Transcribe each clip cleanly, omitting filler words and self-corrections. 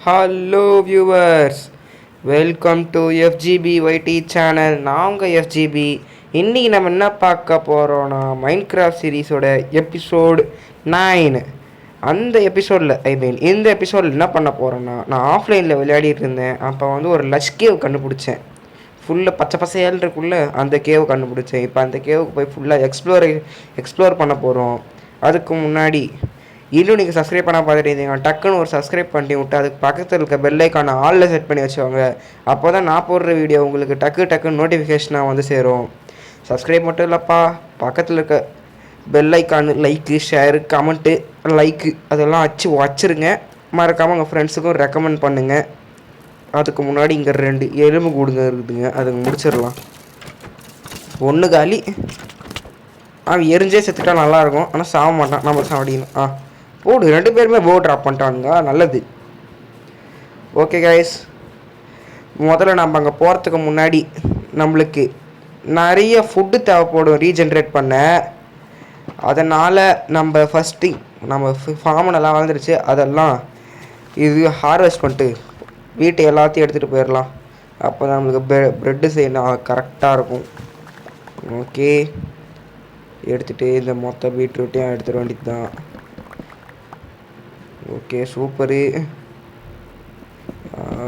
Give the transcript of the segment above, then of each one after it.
Hello viewers, welcome to FGB YT channel. நான் உங்கள் எஃப்ஜிபி. இன்றைக்கி நம்ம என்ன பார்க்க போகிறோன்னா மைண்ட் கிராஃப்ட் சீரீஸோட எபிசோடு 9. அந்த எபிசோடில் இந்த எபிசோடில் என்ன பண்ண போகிறோன்னா, நான் ஆஃப்லைனில் விளையாடிட்டு இருந்தேன். அப்போ ஒரு லஷ் கேவ் கண்டுபிடிச்சேன். ஃபுல்லாக பச்சை பசையால்றக்குள்ளே அந்த கேவ் கண்டுபிடிச்சேன். இப்போ அந்த கேவுக்கு போய் ஃபுல்லாக எக்ஸ்ப்ளோர் பண்ண போகிறோம். அதுக்கு முன்னாடி இன்னும் நீங்கள் சப்ஸ்கிரைப் பண்ண பார்த்துட்டு இருந்தீங்க, டக்குன்னு ஒரு சப்ஸ்கிரைப் பண்ணி விட்டு அதுக்கு பக்கத்தில் இருக்க பெல் ஐக்கானை ஆலில் செட் பண்ணி வச்சுவாங்க. அப்போ தான் நான் போடுற வீடியோ உங்களுக்கு டக்குன்னு நோட்டிஃபிகேஷனாக சேரும். சப்ஸ்கிரைப் மட்டும் இல்லைப்பா, பக்கத்தில் இருக்க bell icon like, share, comment, like அதெல்லாம் வச்சுருங்க. மறக்காமல் உங்கள் ஃப்ரெண்ட்ஸுக்கும் ரெக்கமெண்ட் பண்ணுங்கள். அதுக்கு முன்னாடி இங்கே 2 எலும்பு கூடுங்க இருக்குதுங்க, அதுக்கு முடிச்சிடலாம். ஒன்று காலி. அவன் எரிஞ்சே செத்துட்டா நல்லாயிருக்கும், ஆனால் சாக மாட்டான், நம்ம சாப்பிடணும். போடு, 2 பேருமே போ ட்ராப் பண்ணிட்டானுங்க, நல்லது. ஓகே கைஸ், முதல்ல நம்ம அங்கே போகிறதுக்கு முன்னாடி நம்மளுக்கு நிறைய ஃபுட்டு தேவைப்படும் ரீஜென்ரேட் பண்ண. அதனால் நம்ம ஃபஸ்ட்டு நம்ம ஃபார்ம் நல்லா வளர்ந்துருச்சு, அதெல்லாம் இது ஹார்வெஸ்ட் பண்ணிட்டு வீட்டை எல்லாத்தையும் எடுத்துகிட்டு போயிடலாம். அப்போ நம்மளுக்கு ப்ரெட்டு செய்யணும் கரெக்டாக இருக்கும். ஓகே, எடுத்துகிட்டு இந்த மொத்த பீட்ரூட்டையும் எடுத்துட வேண்டியது தான். Okay, super.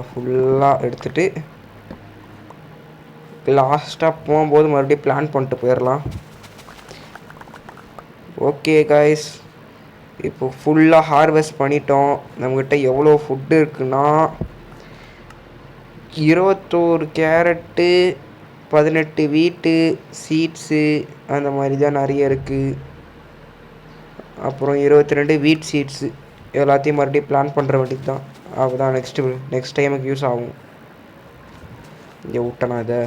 ஃபுல்லாக எடுத்துகிட்டு லாஸ்ட்டாக போகும்போது மறுபடியும் பிளான் பண்ணிட்டு போயிடலாம். ஓகே கைஸ், இப்போ ஃபுல்லாக ஹார்வெஸ்ட் பண்ணிட்டோம். நம்மக்கிட்ட எவ்வளோ ஃபுட்டு இருக்குன்னா 21 கேரட்டு, 18 வீட்டு சீட்ஸு அந்த மாதிரி தான் நிறைய இருக்குது. அப்புறம் 22 வீட் சீட்ஸு எல்லாத்தையும் மறுபடியும் பிளான் பண்ணுற வேண்டியது தான். அப்போ தான் நெக்ஸ்ட் டைமுக்கு யூஸ் ஆகும். இங்கே விட்டேனா, இதை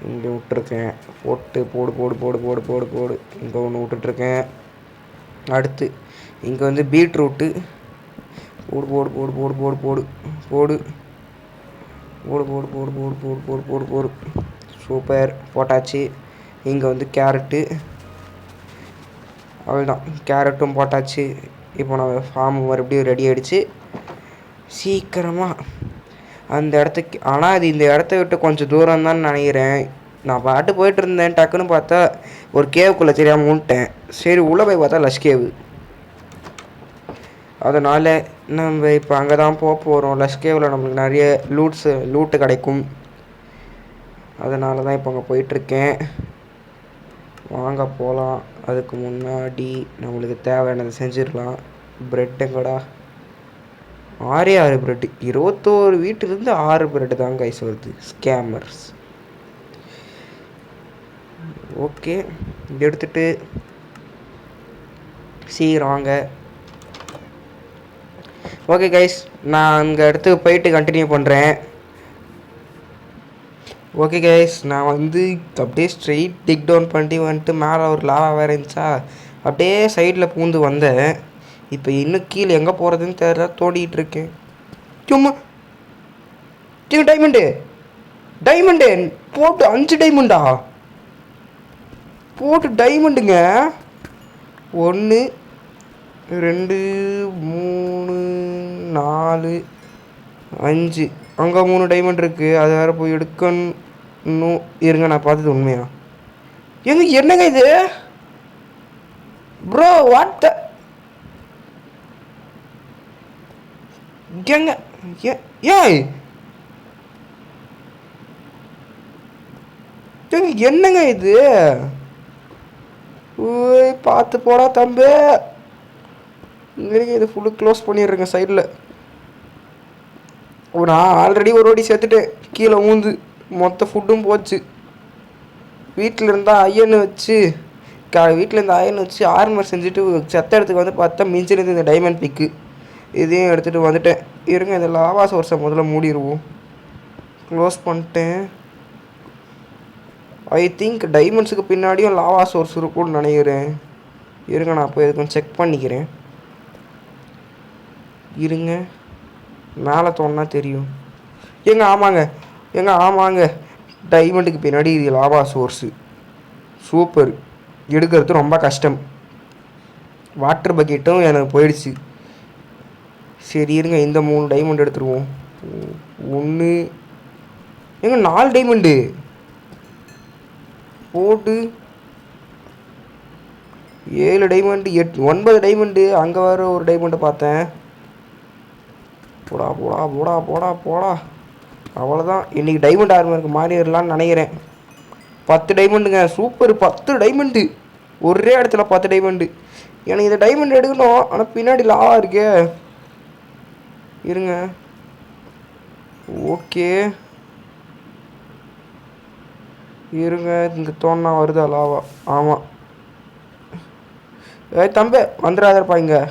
இங்கே விட்டுருக்கேன். போடு போடு போடு போடு போடு போடு இங்கே ஒன்று விட்டுட்ருக்கேன். அடுத்து இங்கே பீட்ரூட்டு போடு போடு போடு போடு போடு போடு போடு போடு போடு போடு போடு போடு போடு போடு போடு சூப்பர், போட்டாச்சு. இங்கே கேரட்டு, அவ்வளோதான், கேரட்டும் போட்டாச்சு. இப்போ நம்ம ஃபார்ம் மறுபடியும் ரெடி ஆகிடுச்சு. சீக்கிரமாக அந்த இடத்துக்கு, ஆனால் அது இந்த இடத்த விட்டு கொஞ்சம் தூரம் தான் நினைக்கிறேன். நான் பாட்டு போயிட்டு இருந்தேன், டக்குன்னு பார்த்தா ஒரு கேவுக்குள்ளே தெரியாமல் விட்டேன். சரி, உள்ளே போய் பார்த்தா லஷ் கேவு. அதனால் நம்ம இப்போ அங்கே தான் போகிறோம். லஷ் கேவில் நம்மளுக்கு நிறைய லூட்டு கிடைக்கும். அதனால தான் இப்போ அங்கே போயிட்டுருக்கேன். வாங்க போகலாம். அதுக்கு முன்னாடி நம்மளுக்கு தேவையானதை செஞ்சிடலாம். ப்ரெட்டுங்கடா, 6 ப்ரெட்டு, 21 வீட்டிலேருந்து 6 ப்ரெட்டு தான் கைஸ் வருது. ஸ்கேமர்ஸ். ஓகே, எடுத்துகிட்டு சீராங்க. ஓகே கைஸ், நான் அங்கே இடத்துக்கு போயிட்டு கண்டினியூ பண்ணுறேன். ஓகே கைஸ், நான் அப்படியே ஸ்ட்ரெயிட் டிக் டவுன் பண்ணி வந்துட்டு மேலே ஒரு லாவா வேறு இருந்துச்சா, அப்படியே சைடில் பூந்து வந்தேன். இப்போ இன்னும் கீழே எங்கே போகிறதுன்னு தெரியல, தோண்டிகிட்டு இருக்கேன். சும்மா டைமண்டு போட்டு 5 டைமண்டா போட்டு டைமண்டுங்க. 1 2 3 4 5 அங்கே 3 டைமண்ட் இருக்குது. அது வேறு போய் எடுக்கணும். இருங்க, நான் பார்த்தது உண்மையா? என்னங்க இது ப்ரோ? வாட் ஏங்க என்னங்க இது? ஓய், பார்த்து போடா தம்பி. இது ஃபுல்லு க்ளோஸ் பண்ணிடுறேங்க சைடில். நான் ஆல்ரெடி ஒரு வாட்டி சேர்த்துட்டேன், கீழே ஊந்து மொத்த ஃபுட்டும் போச்சு. வீட்டில் இருந்தால் அயன் வச்சு ஆர்மர் செஞ்சுட்டு செத்த இடத்துக்கு பார்த்தா மிஞ்சினது இந்த டைமண்ட் பிக்கு. இதையும் எடுத்துகிட்டு வந்துட்டேன். இருங்க, இந்த லாவா சோர்ஸை முதல்ல மூடிடுவோம். க்ளோஸ் பண்ணிட்டேன். ஐ திங்க் டைமண்ட்ஸுக்கு பின்னாடியும் லாவா சோர்ஸ் இருக்கும்னு நினைக்கிறேன். இருங்க, நான் போய் எதுக்கும் செக் பண்ணிக்கிறேன். இருங்க, மேலே தோணுனா தெரியும். ஆமாங்க, டைமண்டுக்கு பின்னாடி இது லாவா சோர்ஸு. சூப்பர், எடுக்கிறது ரொம்ப கஷ்டம். வாட்டர் பக்கெட்டும் எனக்கு போயிடுச்சு. சரி இருங்க, இந்த 3 டைமண்ட் எடுத்துருவோம். ஒன்று எங்க 4 டைமண்டு போட்டு 7 டைமண்டு 9 டைமண்டு. அங்கே வர ஒரு டைமண்டு பார்த்தேன். போடா போடா போடா போடா போடா. அவ்வளோதான், இன்றைக்கி டைமண்ட் ஆர்மருக்கு மாறிடலான்னு நினைக்கிறேன். 10 டைமண்டுங்க, சூப்பர். 10 டைமண்டு ஒரே இடத்துல 10 டைமண்டு. எனக்கு இந்த டைமண்ட் எடுக்கணும், ஆனால் பின்னாடி லாவா இருக்கே. இருங்க, ஓகே இருங்க, இந்த தோணா வருதா லாவா? ஆமாம். தம்பி வந்துடாதப்பா இங்கே.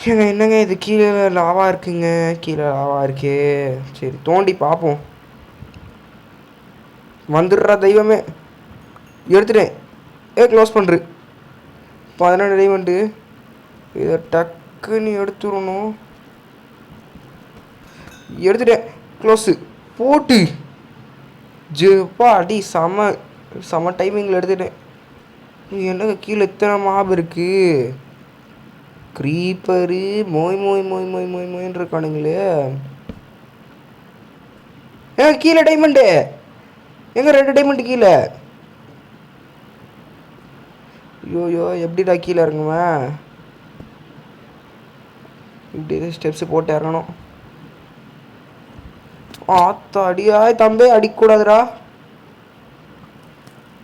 ஏங்க என்னங்க இது, கீழே லாவா இருக்குங்க, கீழே லாவா இருக்கே. சரி தோண்டி பார்ப்போம். வந்துடுறா தெய்வமே. எடுத்துட்டேன். க்ளோஸ் பண்ணுறு. 12 டைமண்டு. இதை டக்குன்னு எடுத்துடணும். எடுத்துட்டேன். க்ளோஸு போட்டு ஜப்பா அடி. செம டைமிங்கில் எடுத்துட்டேன். என்னங்க கீழே எத்தனை மாப் இருக்குது. க்ரீப்பரு மோய் மோய் மோய் மோய் மோய் மோயின்னு இருக்கானுங்களே. கீழே டைமண்டு எங்க 2 டைமண்டு கீழே. ஐயோயோ, எப்படிடா கீழே இறங்குவேன்? இப்படி ஸ்டெப்ஸ் போட்டு இறங்கணும். ஆத்தா அடியா தம்பி, அடிக்கூடாதுடா.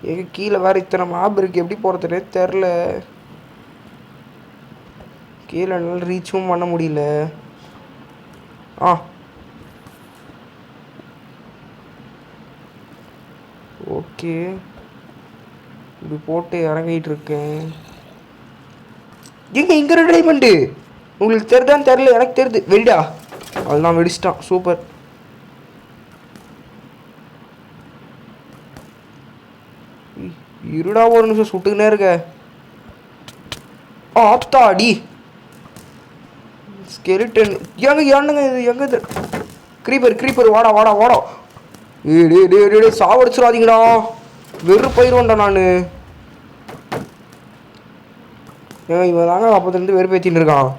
எங்க கீழே வேற இத்தனை மாப் இருக்கு, எப்படி போகிறதுனே தெரில. கீழே என்னால் ரீச்சும் பண்ண முடியல. ஓகே, இப்படி போட்டு இறங்கிட்டு இருக்கேன். எங்க இங்கே 2 டைமண்டு. உங்களுக்கு தெரிதான்னு தெரில, எனக்கு தெரியுது. வெடிடா. அதெல்லாம் வெடிச்சிட்டான். சூப்பர். இருடா ஒரு நிமிஷம், சுட்டுக்கினே இருக்க. ஆப்தா அடி. ஸ்கெலிட்டன் எங்க ஏன்னுங்க இது? எங்க இது? க்ரீப்பர் வாடா வாடா வாடா. டே சாவடிச்சிடாதீங்கடா, வெறுப்பாயிருவேன்டா நான். ஏங்க இவன் தாங்க அப்போதுலேருந்து வெறுப்பேற்றின்னு இருக்கான்.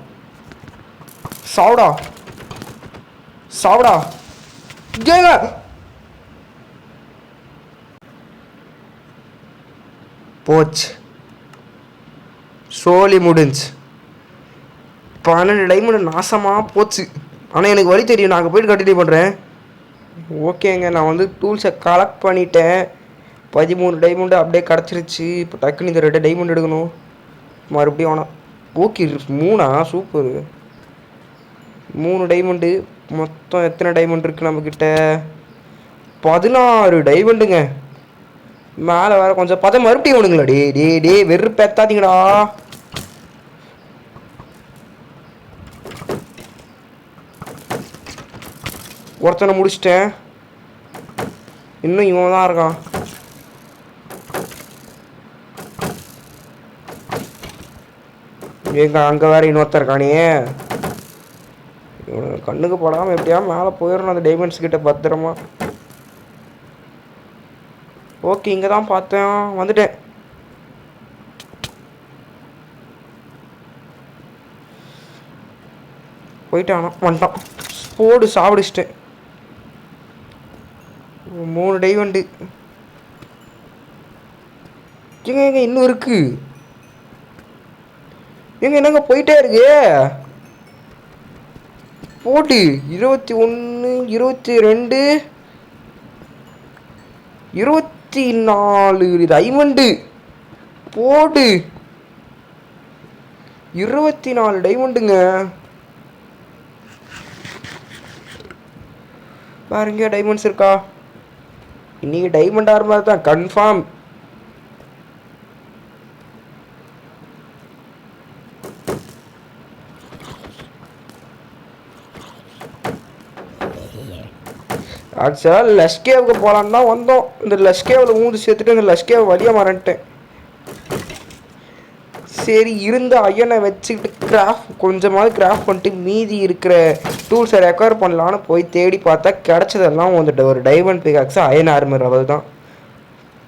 சாவுடா சாவுடா. ஏங்க போச்சு, சோலி முடிஞ்சு. 12 டைமண்ட் நாசமாக போச்சு. ஆனால் எனக்கு வழி தெரியும், நான் அங்கே போய்ட்டு கண்டினியூ பண்ணுறேன். ஓகேங்க, நான் வந்து டூல்ஸை கலெக்ட் பண்ணிட்டேன். 13 டைமண்டு அப்படியே கிடச்சிருச்சு. இப்போ டக்குன்னு இந்த 2 டைமண்ட் எடுக்கணும் மறுபடியும். ஆனால் ஓகே 3 சூப்பர். 3 டைமண்டு. மொத்தம் எத்தனை டைமண்ட் இருக்குது நம்மக்கிட்ட? 16 டைமண்டுங்க. மேலே வேறு கொஞ்சம் பார்த்தா மறுபடியும் ஒன்றுங்களா? டே வெறுப்பேத்தாதீங்கடா. ஒருத்தனை முடிச்சிட்டேன், இன்னும் இவன் தான் இருக்கான். எங்க அங்கே வேற இன்னொருத்தர் இருக்கானே. கண்ணுக்கு போடாமல் எப்படியா மேலே போயிடணும் அந்த டைமண்ட்ஸ் கிட்ட பத்திரமா. ஓகே, இங்கே தான் பார்த்தேன், வந்துட்டேன். போயிட்டானா? வந்துட்டான். போடு சாப்பிடிச்சிட்டேன். 3 டைமண்டு. எங்க இன்னும் இருக்கு. என்னங்க போயிட்டே இருக்கு. போட்டு 21 22 24 டைமண்டு. போடு 24 டைமண்டுங்க. வேற எங்கேயா டைமண்ட்ஸ் இருக்கா? இன்னைக்கு டைமண்ட் ஆர்மர் தான் கன்ஃபார்ம். ஆக்சுவலாக லஷ்கேவுக்கு போகலான்னு தான் வந்தோம். இந்த லஷ்கேவில் ஊந்து சேர்த்துட்டு இந்த லஷ்கேவை வழியாக மறந்துட்டேன். சரி இருந்த ஐயனை வச்சுக்கிட்டு கொஞ்சமாவது கிராஃப்ட் பண்ணிட்டு மீதி இருக்கிற டூல்ஸை ரெக்கவர் பண்ணலான்னு போய் தேடி பார்த்தா கிடச்சதெல்லாம் வந்துட்டு ஒரு டைமண்ட் பிகாக்ஸ், அயன் ஆர்மர். அவள் தான்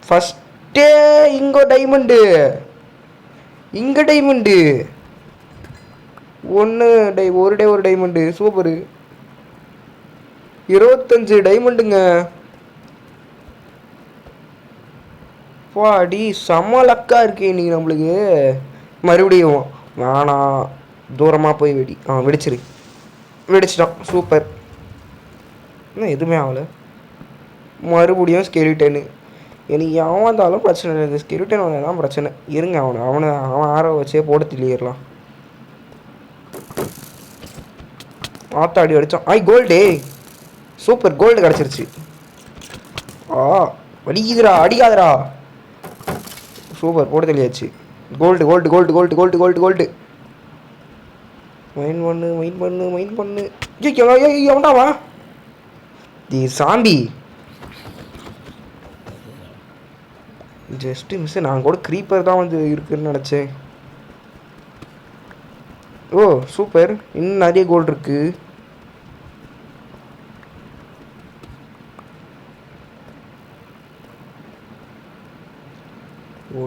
ஃபஸ்ட்டே. இங்கே டைமண்டு, இங்கே டைமண்டு. ஒன்று ஒரு டைமண்டு சூப்பரு. 25 டைமண்டுங்க. வாடி செம்ம லக்கா இருக்கே நீ நம்மளுக்கு. மறுபடியும் வேணாம், தூரமாக போய் வெடி. வெடிச்சிரு. வெடிச்சிட்டான், சூப்பர். இன்னும் எதுவுமே ஆகலை. மறுபடியும் ஸ்கெலிட்டனு. எனக்கு எவன் வந்தாலும் பிரச்சனை இல்லை, இந்த ஸ்கெலிட்டன் தான் பிரச்சனை. இருங்க, அவன் ஆரோ வச்சே போட்டு தெளியிடலாம். ஆத்தாடி அடித்தான். கோல்டே, சூப்பர், கோல்டு கிடச்சிருச்சு. வலிக்குதுடா, அடிக்காதடா. சூப்பர், போட்டு தெளியாச்சு. Gold gold gold gold gold gold gold. Mind பண்ணு. எவன்டாவா தி சாம்பி? Just miss. நான் கூட க்ரீப்பர் தான் வந்து இருக்குன்னு நினச்சேன். ஓ சூப்பர், இன்னும் நிறைய கோல்டு இருக்கு.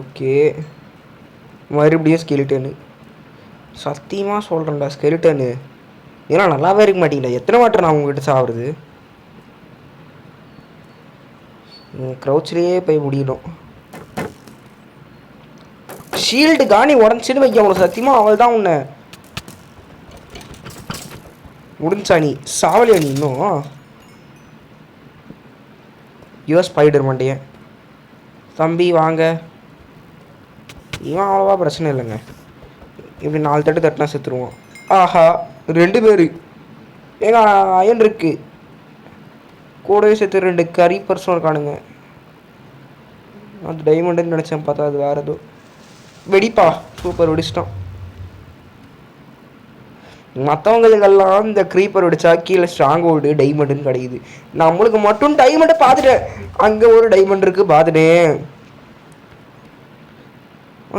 ஓகே, மறுபடியும் ஸ்கெலிட்டனு. சத்தியமாக சொல்கிறேன்டா, ஸ்கெலிட்டனு ஏன்னா நல்லாவே இருக்க மாட்டேங்கடா. எத்தனை வாட்டர் நான் உங்ககிட்ட சாப்பிடுது? க்ரௌச்சிலேயே போய் முடியணும். ஷீல்டு காணி உடஞ்சின்னு வைக்க அவனை. சத்தியமாக அவள் தான் உன்னை முடிஞ்சா. நீ சாவலியா நீ இன்னும்? ஸ்பைடர் மண்டையன் தம்பி வாங்க. இவன் அவ்வளோவா பிரச்சனை இல்லைங்க. இப்படி 4 தட்டு தட்டினா செத்துருவான். ஆஹா, 2 பேர். ஏங்க அயன் இருக்கு கூடவே சேர்த்து 2 கறி பர்சன் இருக்கானுங்க. அது டைமண்டுன்னு நினச்சேன், பார்த்தா அது வேறு ஏதோ. வெடிப்பா, சூப்பர், வெடிச்சிட்டான். மற்றவங்களுக்கெல்லாம் இந்த க்ரீப்பர் வெடிச்சா கீழே ஸ்ட்ராங் ஹோல்டு டைமண்டுன்னு கிடைக்குது. நம்மளுக்கு மட்டும் டைமண்டை பார்த்துட்டேன். அங்கே ஒரு டைமண்ட் இருக்குது பார்த்துட்டேன்.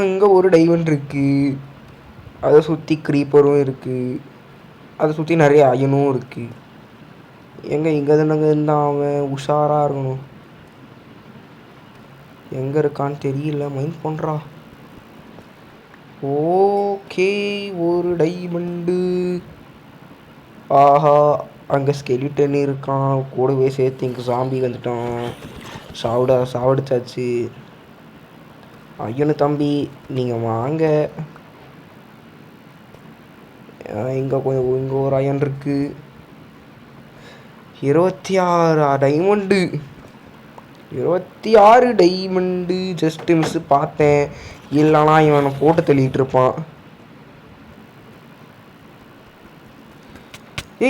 இங்கே ஒரு டைமண்ட் இருக்குது. அதை சுற்றி க்ரீப்பரும் இருக்குது. அதை சுற்றி நிறைய அயனும் இருக்குது. இங்கே தானங்க இருந்தால் அவன் உஷாராக இருக்கணும். எங்கே இருக்கான்னு தெரியல. மைண்ட் பண்ணுறா. ஓகே, ஒரு டைமண்டு. ஆஹா, அங்கே ஸ்கெலிட்டன் இருக்கான் கூடவே சேர்த்து. இங்கே சாம்பி வந்துட்டான். சாவடிச்சாச்சு. ஐயனு தம்பி நீங்கள் வாங்க. இங்கே ஒரு அயன் இருக்குது. 26 டைமண்டு. 26 டைமண்டு. ஜஸ்ட்டு மிஸ்ஸு பார்த்தேன். இல்லைனா இவனை போட்டு தள்ளிட்டு இருப்பான்.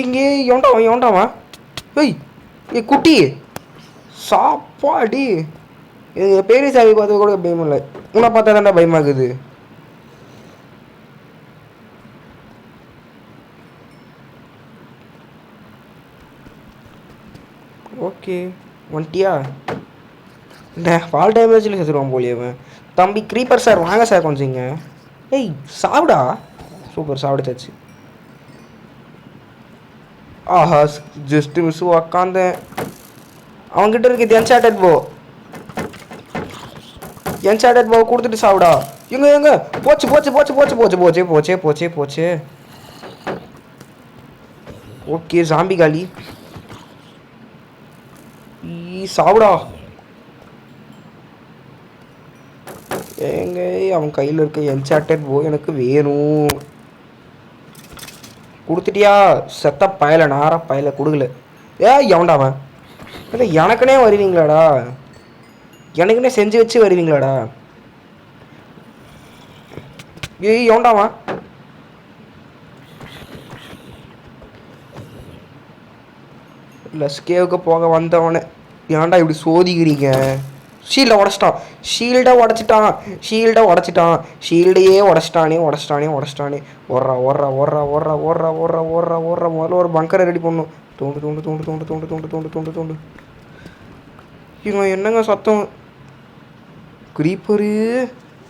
இங்கே எவன்டாவா? குட்டி சாப்பாடி. பெரிய சாமி பார்த்து கூட பயம் இல்லை, உன்னை பார்த்தா தான்டா பயமாகுது. ஓகே, ஒன்ட்டியா? ஃபால் டேமேஜில் செத்துருவான் போலியவன். தம்பி க்ரீப்பர் சார் வாங்க சார் கொஞ்சிங்க. சாப்பிடா. சூப்பர், சாப்பிடுச்சாச்சு. ஆஹா, ஜஸ்ட்டு மிஸ் உக்காந்தேன். அவன்கிட்ட இருக்குது என்சார்டட் போ கொடுத்துட்டு சாப்பிடா. எங்க போச்சு. ஓகே, ஜாம்பி காலி. சாப்பிடா. ஏங்க அவன் கையில் இருக்க என்சார்டட் போ எனக்கு வேணும். கொடுத்துட்டியா? செத்த பயல, நாரா பயல கொடுக்கல. எவன்டாவன்? இல்லை எனக்குனே வருவீங்களாடா? எனக்குன்னே செஞ்சு வச்சு வருவீங்களாடா? எவன்டாவன்? லஸ்கேவுக்கு போக வந்தவனே ஏன்டா இப்படி சோதிக்கிறீங்க? ஷீல்டை உடச்சிட்டான். ஷீல்டையே உடச்சிட்டானே. ஓடுறா. முதல்ல ஒரு பங்கரை ரெடி பண்ணும். தோண்டு. இவன் என்னங்க சத்தம்? க்ரீப்பரு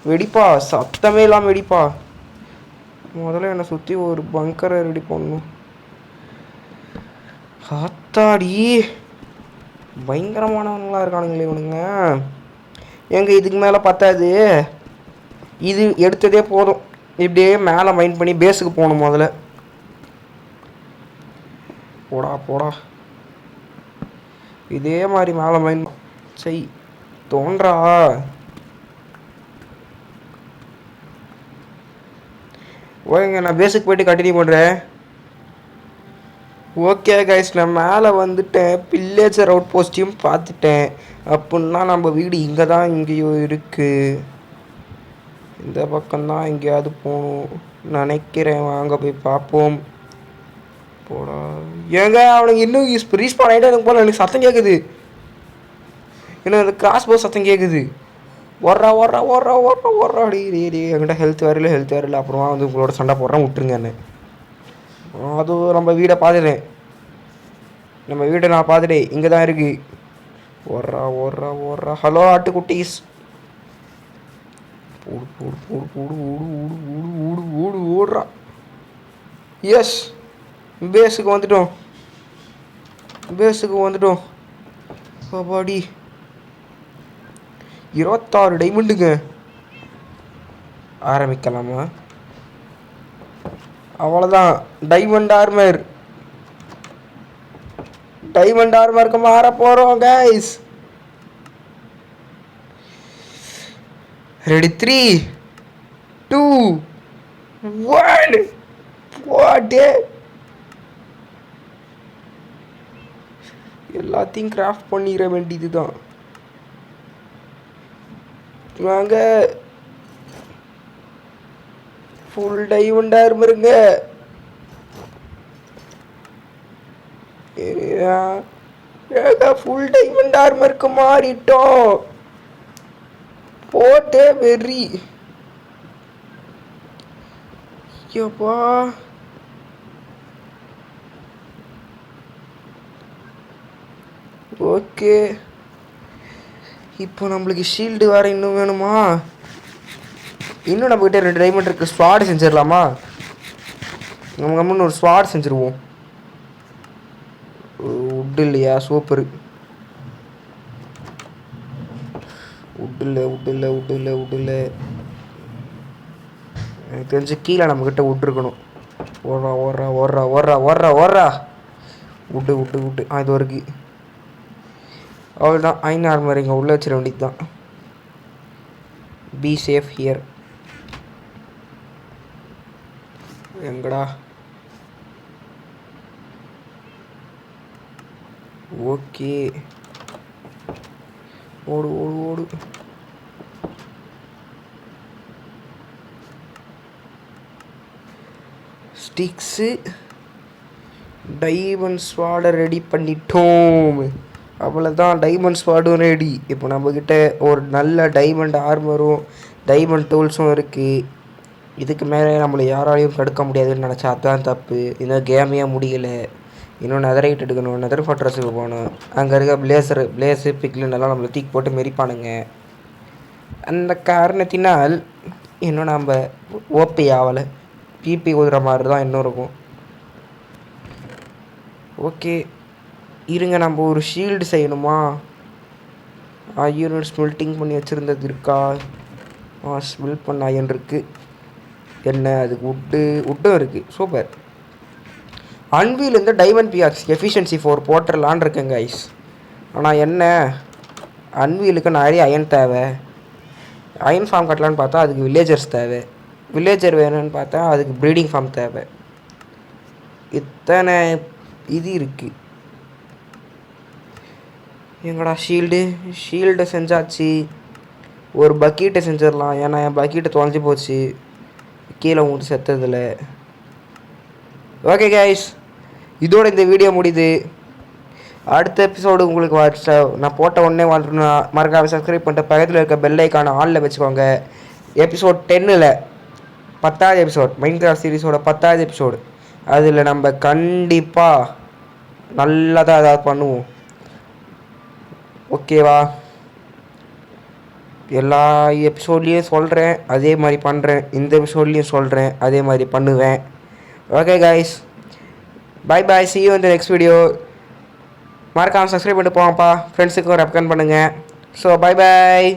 வெடிப்பா, சத்தமே இல்லாமல் வெடிப்பா. முதல்ல என்னை சுற்றி ஒரு பங்கரை ரெடி பண்ணணும். ஆத்தாடி, பயங்கரமானவங்களா இருக்கானுங்களே இவனுங்க. எங்க இதுக்கு மேலே பத்தாது, இது எடுத்ததே போதும். இப்படியே மேலே மைண்ட் பண்ணி பேஸுக்கு போகணும் முதல்ல. போடா போடா, இதே மாதிரி மேலே மைண்ட் செய் தோன்றா. ஓகேங்க, நான் பேஸுக்கு போய்ட்டு கண்டினியூ பண்ணுறேன். ஓகே கைஸ், நான் மேலே வந்துட்டேன். வில்லேஜர் அவுட் போஸ்ட்டையும் பார்த்துட்டேன். அப்படின்னா நம்ம வீடு இங்கே தான் எங்கேயோ இருக்குது. இந்த பக்கம்தான் எங்கேயாவது போகணும் நினைக்கிறேன். வாங்க போய் பார்ப்போம். போடா. ஏங்க அவனுக்கு இன்னும் ரீஸ்பான் ஆகிட்டே எனக்கு போல. எனக்கு சத்தம் கேட்குது. எனக்கு அந்த கிராஸ் போ சத்தம் கேட்குது. ஓடுறா ஓடுறா ஓடுறா ஓடுறா ஓடுறா. அடி என்கிட்ட ஹெல்த் வரல. அப்புறமா வந்து உங்களோட சண்டை போடுறேன், விட்டுருங்க என்ன. அதுவும் நம்ம வீடை பார்த்துட்டேன். நம்ம வீடை நான் பார்த்துட்டேன். இங்கே தான் இருக்குது. ஓடுறா ஓடுறா ஓடுறா. ஹலோ ஆட்டுக்குட்டீஸ். ஓடு ஓடு ஓடு ஓடு ஓடு ஓடு ஓடு ஓடு ஓடுறா. எஸ், பேஸுக்கு வந்துட்டோம். பாடி 26 டைமண்டுங்க. ஆரம்பிக்கலாமா? அவ்வளோதான். டைமண்ட் ஆர்மருக்கு மாற போகிறோம் கைஸ். ரெடி 3 2 1 போட்டு எல்லாத்தையும் கிராஃப்ட் பண்ணிட வேண்டியது தான். வாங்க, ஃபுல் டைமண்ட் ஆர்மருங்க. ஃபுல் டைமண்ட் ஆர்மருக்கு மாறிட்டோம். போட்டே வெறி. ஐயோப்பா, ஓகே. இப்போ நம்மளுக்கு ஷீல்டு வேறு இன்னும் வேணுமா? இன்னும் நம்மக்கிட்ட 2 டைமண்ட் இருக்குது. ஸ்வாட் செஞ்சிடலாமா? நம்ம கம்முன்னு ஒரு ஸ்வாட் செஞ்சுருவோம். உட்டு இல்லையா? சூப்பரு. உட்டு இல்லை. எனக்கு தெரிஞ்சு கீழே நம்மக்கிட்ட விட்டுருக்கணும். ஓடுறா. விட்டு இது வரைக்கும் அவ்வளோதான். ஐன் ஆர்மர் இங்கே உள்ளே வச்சிட வேண்டியது தான். Be safe here. எங்கடா? ஓகே, ஓடு. ஸ்டிக்ஸு டைமண்ட் ஸ்வாடை ரெடி பண்ணிட்டோம். அவ்வளோதான், டைமண்ட் ஸ்வாடும் ரெடி. இப்போ நம்மக்கிட்ட ஒரு நல்ல டைமண்ட் ஆர்மரும் டைமண்ட் டூல்ஸும் இருக்குது. இதுக்கு மேலே நம்மளை யாராலையும் தடுக்க முடியாதுன்னு நினச்சா அதுதான் தப்பு. இன்னும் கேமையே முடியலை. இன்னும் நெதரைட் எடுக்கணும். நெதர் ஃபார்ட்ரஸுக்கு போகணும். அங்கே இருக்க பிளேஸு பிக்லினெல்லாம் நம்மளை தூக்கி போட்டு மெரிப்பானுங்க. அந்த காரணத்தினால் இன்னும் நம்ம ஓபி ஆகலை. பிபி ஊதுற மாதிரி தான் இன்னும் இருக்கும். ஓகே, இருங்க, நம்ம ஒரு ஷீல்டு செய்யணுமா? அயன் ஸ்மெல்ட்டிங் பண்ணி வச்சுருந்தது இருக்கா? ஸ்மெல்ட் பண்ண அயன் இருக்குது. என்ன அதுக்கு உட்டும் இருக்குது. சூப்பர். அன்வீலேருந்து டைமண்ட் பிஆக்ஸ் எஃபிஷியன்சி 4 போட்டுடலான் இருக்கேங்க ஐஸ். ஆனால் என்ன, அன்வீலுக்கு நிறைய அயன் தேவை. அயன் ஃபார்ம் கட்டலான்னு பார்த்தா அதுக்கு வில்லேஜர்ஸ் தேவை. வில்லேஜர் வேணும்னு பார்த்தா அதுக்கு ப்ரீடிங் ஃபார்ம் தேவை. இத்தனை இது இருக்குது. எங்கடா ஷீல்டு செஞ்சாச்சு. ஒரு பக்கெட்டை செஞ்சிடலாம். ஏன்னா என் பக்கெட்டை தொலைஞ்சி போச்சு கீழே ஊற்றி செத்ததில். ஓகே கைஸ், இதோட இந்த வீடியோ முடியுது. அடுத்த எபிசோடு உங்களுக்கு நான் போட்ட உடனே வந்துட்டுனா மறக்காம சப்ஸ்கிரைப் பண்ணிட்டு பக்கத்தில் இருக்க பெல் ஐக்கான ஆனில் வச்சுக்கோங்க. எபிசோட் 10ல் 10வது எபிசோட், மைன்கிராஃப்ட் சீரிஸோட 10வது எபிசோடு. அதில் நம்ம கண்டிப்பாக நல்லதாக ஏதாவது பண்ணுவோம். ஓகேவா? எல்லா எபிசோட்லேயும் சொல்கிறேன், அதே மாதிரி பண்ணுறேன். இந்த எபிசோட்லேயும் சொல்கிறேன், அதே மாதிரி பண்ணுவேன். Okay guys, bye. see you in the next video. மறக்காமல் சப்ஸ்கிரைப் பண்ணிட்டு போங்கப்பா. ஃப்ரெண்ட்ஸுக்கும் ரெக்கமெண்ட் பண்ணுங்கள். So bye.